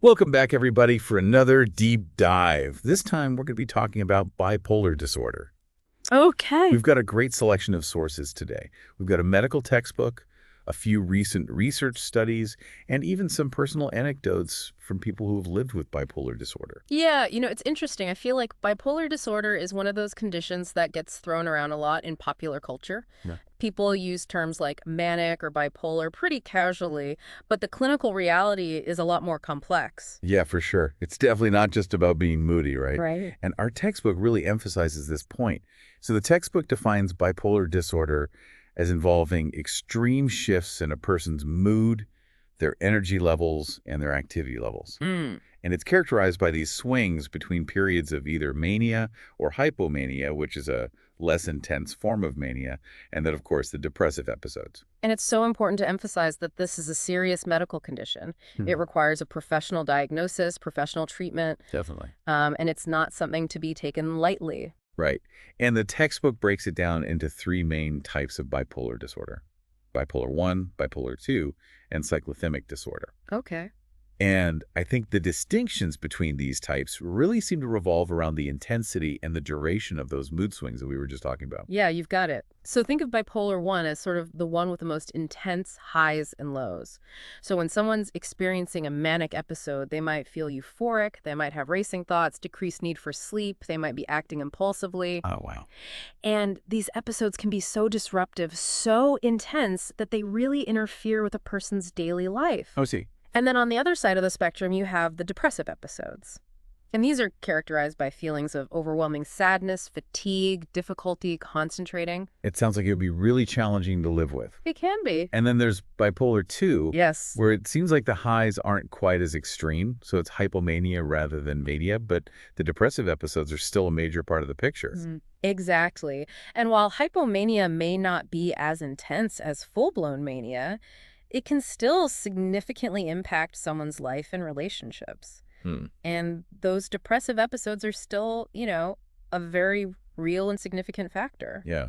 Welcome back, everybody, for another deep dive. This time, we're going to be talking about bipolar disorder. Okay. We've got a great selection of sources today. We've got a medical textbook, a few recent research studies, and even some personal anecdotes from people who have lived with bipolar disorder. Yeah, it's interesting. I feel like bipolar disorder is one of those conditions that gets thrown around a lot in popular culture. Yeah. People use terms like manic or bipolar pretty casually, but the clinical reality is a lot more complex. Yeah, for sure. It's definitely not just about being moody, right? Right. And our textbook really emphasizes this point. So the textbook defines bipolar disorder as involving extreme shifts in a person's mood, their energy levels, and their activity levels. Mm. And it's characterized by these swings between periods of either mania or hypomania, which is a less intense form of mania, and then, of course, the depressive episodes. And it's so important to emphasize that this is a serious medical condition. Hmm. It requires a professional diagnosis, professional treatment, Definitely. and it's not something to be taken lightly. Right. And the textbook breaks it down into three main types of bipolar disorder: bipolar I, bipolar II, and cyclothymic disorder. Okay. And I think the distinctions between these types really seem to revolve around the intensity and the duration of those mood swings that we were just talking about. Yeah, you've got it. So think of bipolar 1 as sort of the one with the most intense highs and lows. So when someone's experiencing a manic episode, they might feel euphoric, they might have racing thoughts, decreased need for sleep, they might be acting impulsively. Oh, wow. And these episodes can be so disruptive, so intense that they really interfere with a person's daily life. Oh, see. And then on the other side of the spectrum, you have the depressive episodes. And these are characterized by feelings of overwhelming sadness, fatigue, difficulty concentrating. It sounds like it would be really challenging to live with. It can be. And then there's bipolar II, Yes. where it seems like the highs aren't quite as extreme, so it's hypomania rather than mania, but the depressive episodes are still a major part of the picture. Exactly. And while hypomania may not be as intense as full-blown mania, it can still significantly impact someone's life and relationships. Hmm. And those depressive episodes are still, a very real and significant factor. Yeah.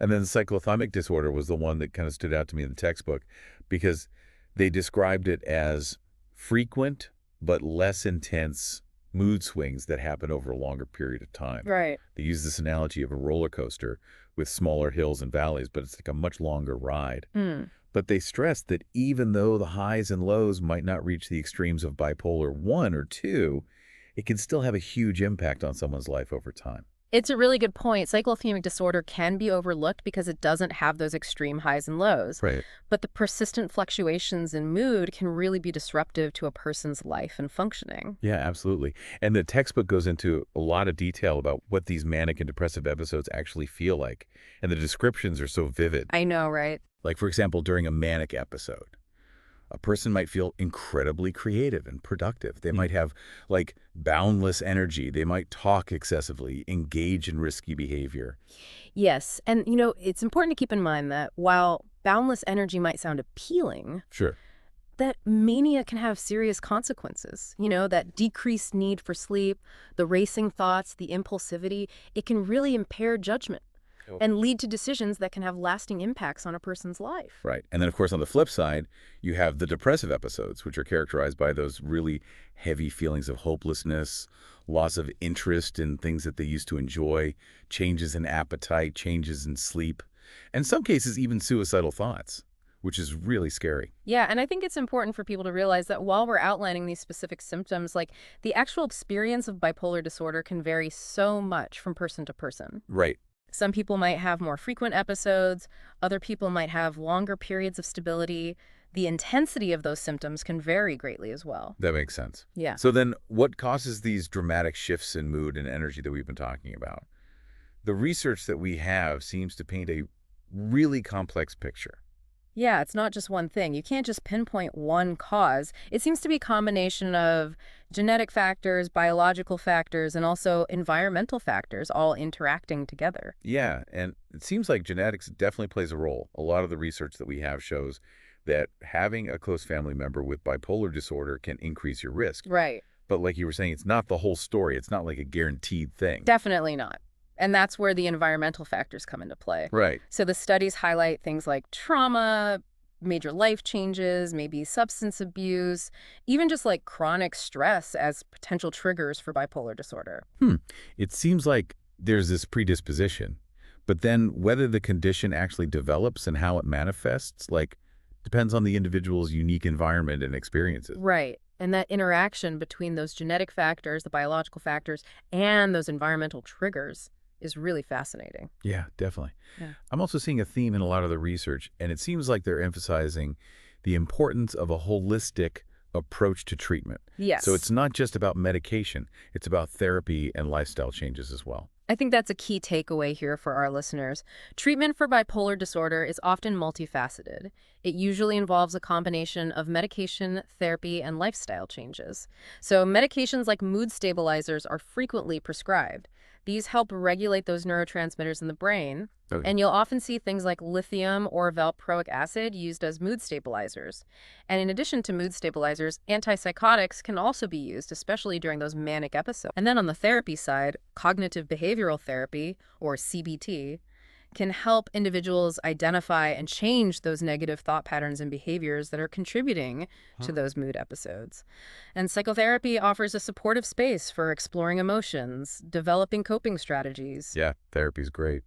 And then cyclothymic disorder was the one that kind of stood out to me in the textbook because they described it as frequent but less intense mood swings that happen over a longer period of time. Right. They use this analogy of a roller coaster with smaller hills and valleys, but it's like a much longer ride. Mm. But they stressed that even though the highs and lows might not reach the extremes of bipolar I or II, it can still have a huge impact on someone's life over time. It's a really good point. Cyclothemic disorder can be overlooked because it doesn't have those extreme highs and lows. Right. But the persistent fluctuations in mood can really be disruptive to a person's life and functioning. Yeah, absolutely. And the textbook goes into a lot of detail about what these manic and depressive episodes actually feel like. And the descriptions are so vivid. I know, right? Like, for example, during a manic episode, a person might feel incredibly creative and productive. They might have, like, boundless energy. They might talk excessively, engage in risky behavior. Yes. And, it's important to keep in mind that while boundless energy might sound appealing, Sure. that mania can have serious consequences. That decreased need for sleep, the racing thoughts, the impulsivity, it can really impair judgment and lead to decisions that can have lasting impacts on a person's life. Right. And then, of course, on the flip side, you have the depressive episodes, which are characterized by those really heavy feelings of hopelessness, loss of interest in things that they used to enjoy, changes in appetite, changes in sleep, and in some cases, even suicidal thoughts, which is really scary. Yeah, and I think it's important for people to realize that while we're outlining these specific symptoms, like the actual experience of bipolar disorder can vary so much from person to person. Right. Some people might have more frequent episodes. Other people might have longer periods of stability. The intensity of those symptoms can vary greatly as well. That makes sense. Yeah. So then what causes these dramatic shifts in mood and energy that we've been talking about? The research that we have seems to paint a really complex picture. Yeah, it's not just one thing. You can't just pinpoint one cause. It seems to be a combination of genetic factors, biological factors, and also environmental factors all interacting together. Yeah, and it seems like genetics definitely plays a role. A lot of the research that we have shows that having a close family member with bipolar disorder can increase your risk. Right. But like you were saying, it's not the whole story. It's not like a guaranteed thing. Definitely not. And that's where the environmental factors come into play. Right. So the studies highlight things like trauma, major life changes, maybe substance abuse, even just like chronic stress as potential triggers for bipolar disorder. Hmm. It seems like there's this predisposition, but then whether the condition actually develops and how it manifests, like, depends on the individual's unique environment and experiences. Right. And that interaction between those genetic factors, the biological factors, and those environmental triggers is really fascinating. Yeah, definitely. Yeah. I'm also seeing a theme in a lot of the research, and it seems like they're emphasizing the importance of a holistic approach to treatment. So Yes. it's not just about medication, it's about therapy and lifestyle changes as well. I think that's a key takeaway here for our listeners. Treatment for bipolar disorder is often multifaceted. It usually involves a combination of medication, therapy, and lifestyle changes. So medications like mood stabilizers are frequently prescribed. These help regulate those neurotransmitters in the brain, Okay. and you'll often see things like lithium or valproic acid used as mood stabilizers. And in addition to mood stabilizers, antipsychotics can also be used, especially during those manic episodes. And then on the therapy side, cognitive behavioral therapy, or CBT, can help individuals identify and change those negative thought patterns and behaviors that are contributing to Huh. those mood episodes. And psychotherapy offers a supportive space for exploring emotions, developing coping strategies. Yeah, therapy's great.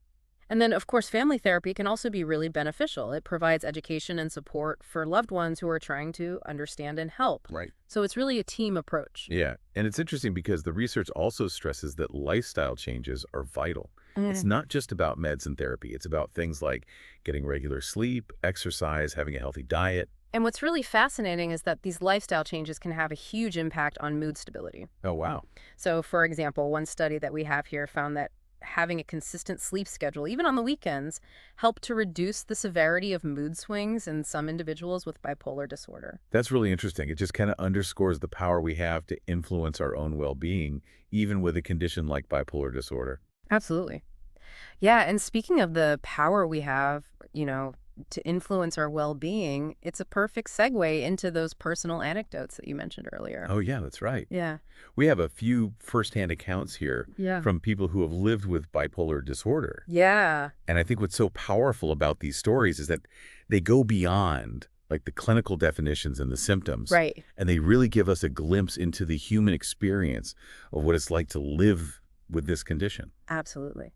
And then, of course, family therapy can also be really beneficial. It provides education and support for loved ones who are trying to understand and help. Right. So it's really a team approach. Yeah, and it's interesting because the research also stresses that lifestyle changes are vital. It's Mm. not just about meds and therapy. It's about things like getting regular sleep, exercise, having a healthy diet. And what's really fascinating is that these lifestyle changes can have a huge impact on mood stability. Oh, wow. So, for example, one study that we have here found that having a consistent sleep schedule, even on the weekends, helped to reduce the severity of mood swings in some individuals with bipolar disorder. That's really interesting. It just kind of underscores the power we have to influence our own well-being, even with a condition like bipolar disorder. Absolutely. Yeah, and speaking of the power we have, to influence our well-being, it's a perfect segue into those personal anecdotes that you mentioned earlier. Oh, yeah, that's right. Yeah. We have a few firsthand accounts here Yeah. from people who have lived with bipolar disorder. Yeah. And I think what's so powerful about these stories is that they go beyond like the clinical definitions and the symptoms. Right. And they really give us a glimpse into the human experience of what it's like to live with this condition. Absolutely.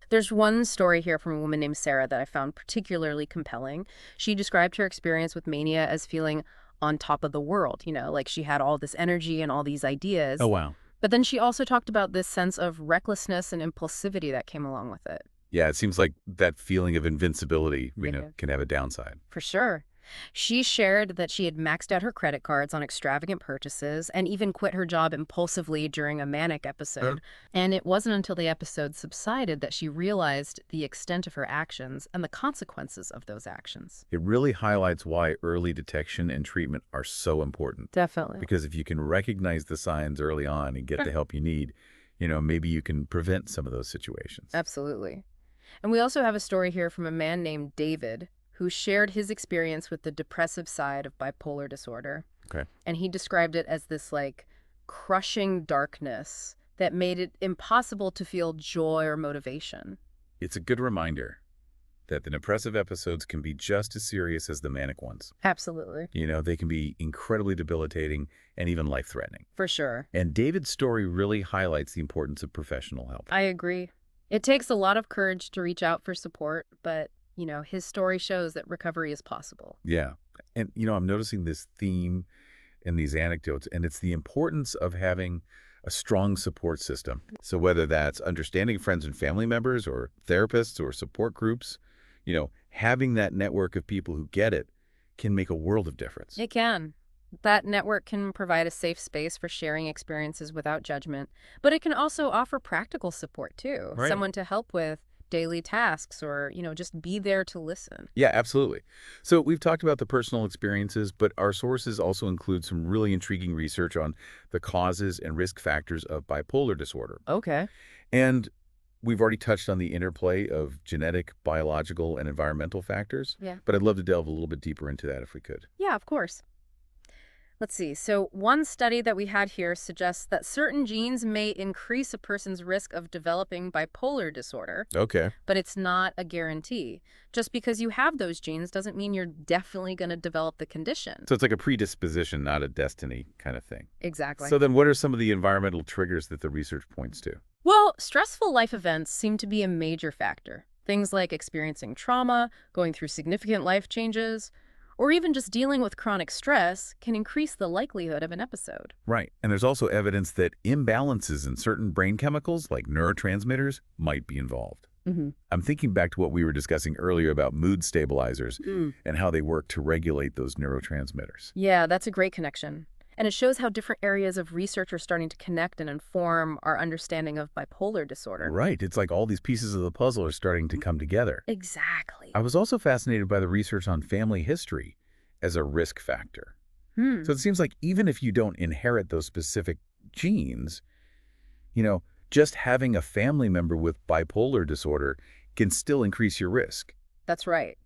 There's one story here from a woman named Sarah that I found particularly compelling. She described her experience with mania as feeling on top of the world, like she had all this energy and all these Oh, ideas. wow. But then she also talked about this sense of recklessness and impulsivity that came along with it. Yeah, it seems like that feeling of invincibility, Yeah. can have a downside. For sure. She shared that she had maxed out her credit cards on extravagant purchases and even quit her job impulsively during a manic episode. And it wasn't until the episode subsided that she realized the extent of her actions and the consequences of those actions. It really highlights why early detection and treatment are so important. Definitely. Because if you can recognize the signs early on and get the help you need, maybe you can prevent some of those situations. Absolutely. And we also have a story here from a man named David who shared his experience with the depressive side of bipolar disorder. Okay. And he described it as this like crushing darkness that made it impossible to feel joy or motivation. It's a good reminder that the depressive episodes can be just as serious as the manic ones. Absolutely. They can be incredibly debilitating and even life-threatening. For sure. And David's story really highlights the importance of professional help. I agree. It takes a lot of courage to reach out for support, but, his story shows that recovery is possible. Yeah. And, I'm noticing this theme in these anecdotes, and it's the importance of having a strong support system. So whether that's understanding friends and family members or therapists or support groups, having that network of people who get it can make a world of difference. It can. That network can provide a safe space for sharing experiences without judgment, but it can also offer practical support too. Right. Someone to help with daily tasks or, just be there to listen. Yeah, absolutely. So we've talked about the personal experiences, but our sources also include some really intriguing research on the causes and risk factors of bipolar disorder. Okay. And we've already touched on the interplay of genetic, biological, and environmental factors, Yeah. but I'd love to delve a little bit deeper into that if we could. Yeah, of course. Let's see. So one study that we had here suggests that certain genes may increase a person's risk of developing bipolar disorder, Okay. but it's not a guarantee. Just because you have those genes doesn't mean you're definitely going to develop the condition. So it's like a predisposition, not a destiny kind of thing. Exactly. So then what are some of the environmental triggers that the research points to? Well, stressful life events seem to be a major factor. Things like experiencing trauma, going through significant life changes, or even just dealing with chronic stress can increase the likelihood of an episode. Right. And there's also evidence that imbalances in certain brain chemicals, like neurotransmitters, might be involved. I'm thinking back to what we were discussing earlier about mood stabilizers and how they work to regulate those neurotransmitters. Yeah, that's a great connection. And it shows how different areas of research are starting to connect and inform our understanding of bipolar disorder. Right. It's like all these pieces of the puzzle are starting to come together. Exactly. I was also fascinated by the research on family history as a risk factor. So it seems like even if you don't inherit those specific genes, just having a family member with bipolar disorder can still increase your risk. That's right.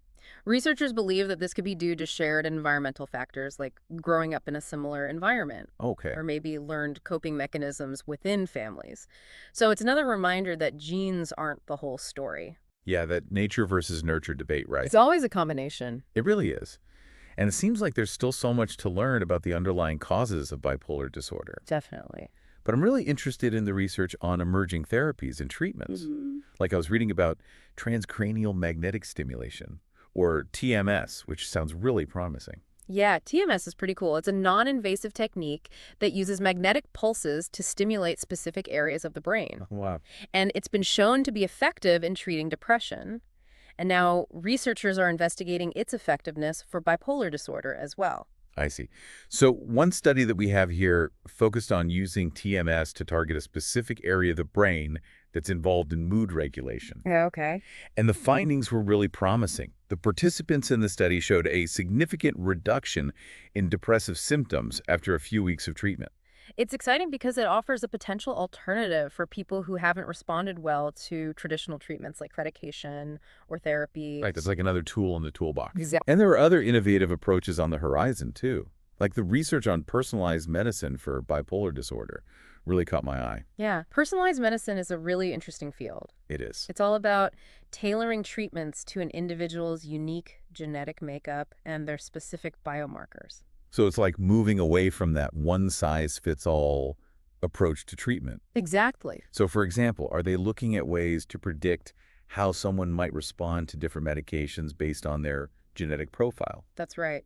Researchers believe that this could be due to shared environmental factors like growing up in a similar environment Okay. or maybe learned coping mechanisms within families. So it's another reminder that genes aren't the whole story. Yeah, that nature versus nurture debate, right? It's always a combination. It really is. And it seems like there's still so much to learn about the underlying causes of bipolar disorder. Definitely. But I'm really interested in the research on emerging therapies and treatments. Like I was reading about transcranial magnetic stimulation, or TMS, which sounds really promising. Yeah, TMS is pretty cool. It's a non-invasive technique that uses magnetic pulses to stimulate specific areas of the brain. Wow. And it's been shown to be effective in treating depression. And now researchers are investigating its effectiveness for bipolar disorder as well. I see. So one study that we have here focused on using TMS to target a specific area of the brain that's involved in mood regulation. Yeah, okay. And the findings were really promising. The participants in the study showed a significant reduction in depressive symptoms after a few weeks of treatment. It's exciting because it offers a potential alternative for people who haven't responded well to traditional treatments like medication or therapy. Right, that's like another tool in the toolbox. Exactly. And there are other innovative approaches on the horizon, too. Like the research on personalized medicine for bipolar disorder really caught my eye. Yeah, personalized medicine is a really interesting field. It is. It's all about tailoring treatments to an individual's unique genetic makeup and their specific biomarkers. So it's like moving away from that one-size-fits-all approach to treatment. Exactly. So, for example, are they looking at ways to predict how someone might respond to different medications based on their genetic profile? That's right.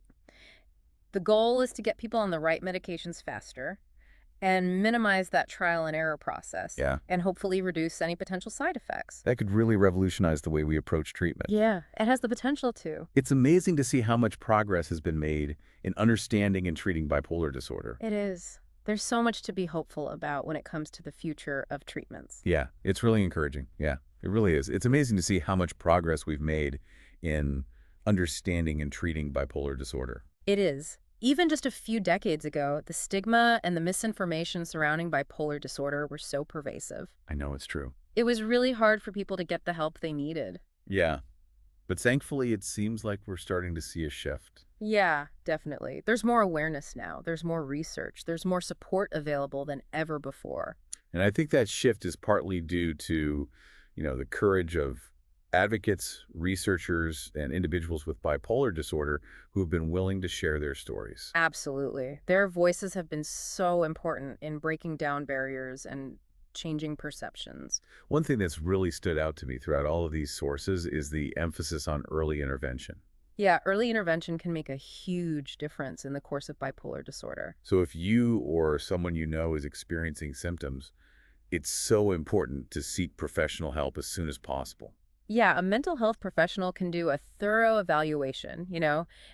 The goal is to get people on the right medications faster and minimize that trial and error process. Yeah. And hopefully reduce any potential side effects. That could really revolutionize the way we approach treatment. Yeah, it has the potential to. It's amazing to see how much progress has been made in understanding and treating bipolar disorder. It is. There's so much to be hopeful about when it comes to the future of treatments. Yeah, it's really encouraging. Yeah, it really is. It's amazing to see how much progress we've made in understanding and treating bipolar disorder. It is. Even just a few decades ago, the stigma and the misinformation surrounding bipolar disorder were so pervasive. I know it's true. It was really hard for people to get the help they needed. Yeah, but thankfully it seems like we're starting to see a shift. Yeah, definitely. There's more awareness now. There's more research. There's more support available than ever before. And I think that shift is partly due to, the courage of advocates, researchers, and individuals with bipolar disorder who have been willing to share their stories. Absolutely. Their voices have been so important in breaking down barriers and changing perceptions. One thing that's really stood out to me throughout all of these sources is the emphasis on early intervention. Yeah, early intervention can make a huge difference in the course of bipolar disorder. So if you or someone you know is experiencing symptoms, it's so important to seek professional help as soon as possible. Yeah, a mental health professional can do a thorough evaluation,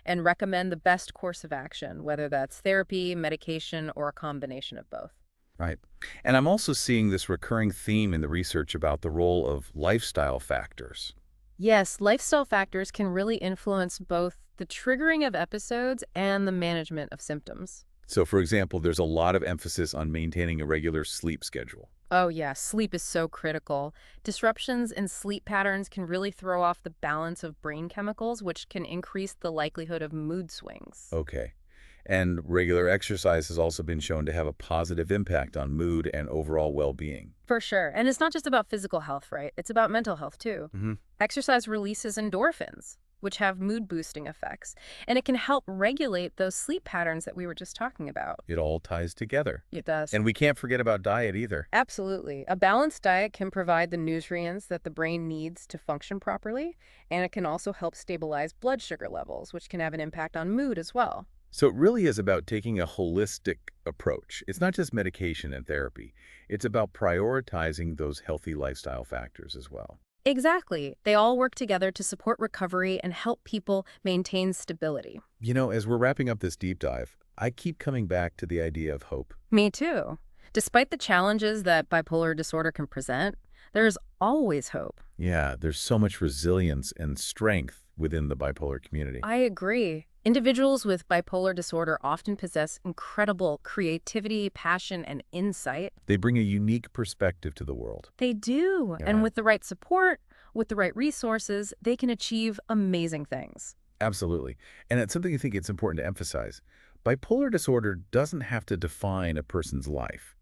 and recommend the best course of action, whether that's therapy, medication, or a combination of both. Right. And I'm also seeing this recurring theme in the research about the role of lifestyle factors. Yes, lifestyle factors can really influence both the triggering of episodes and the management of symptoms. So, for example, there's a lot of emphasis on maintaining a regular sleep schedule. Oh yeah, sleep is so critical. Disruptions in sleep patterns can really throw off the balance of brain chemicals, which can increase the likelihood of mood swings. Okay. And regular exercise has also been shown to have a positive impact on mood and overall well-being. For sure. And it's not just about physical health, right? It's about mental health, too. Hmm. Exercise releases endorphins, which have mood-boosting effects, and it can help regulate those sleep patterns that we were just talking about. It all ties together. It does. And we can't forget about diet either. Absolutely. A balanced diet can provide the nutrients that the brain needs to function properly, and it can also help stabilize blood sugar levels, which can have an impact on mood as well. So it really is about taking a holistic approach. It's not just medication and therapy. It's about prioritizing those healthy lifestyle factors as well. Exactly. They all work together to support recovery and help people maintain stability. As we're wrapping up this deep dive, I keep coming back to the idea of hope. Me too. Despite the challenges that bipolar disorder can present, there is always hope. Yeah, there's so much resilience and strength within the bipolar community. I agree. Individuals with bipolar disorder often possess incredible creativity, passion, and insight. They bring a unique perspective to the world. They do. Yeah. And with the right support, with the right resources, they can achieve amazing things. Absolutely. And it's something I think it's important to emphasize. Bipolar disorder doesn't have to define a person's life.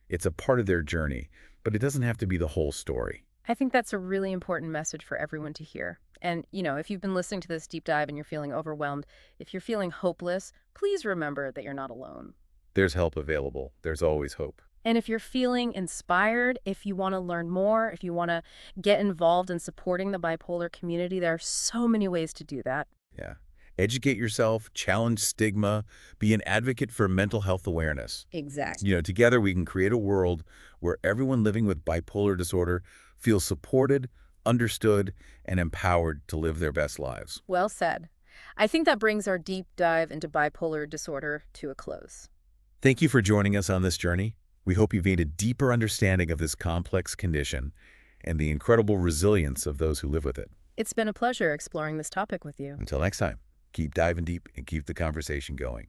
It's a part of their journey, but it doesn't have to be the whole story. I think that's a really important message for everyone to hear. And, if you've been listening to this deep dive and you're feeling overwhelmed, if you're feeling hopeless, please remember that you're not alone. There's help available. There's always hope. And if you're feeling inspired, if you want to learn more, if you want to get involved in supporting the bipolar community, there are so many ways to do that. Yeah. Educate yourself, challenge stigma, be an advocate for mental health awareness. Exactly. Together we can create a world where everyone living with bipolar disorder feels supported, understood, and empowered to live their best lives. Well said. I think that brings our deep dive into bipolar disorder to a close. Thank you for joining us on this journey. We hope you've gained a deeper understanding of this complex condition and the incredible resilience of those who live with it. It's been a pleasure exploring this topic with you. Until next time, keep diving deep and keep the conversation going.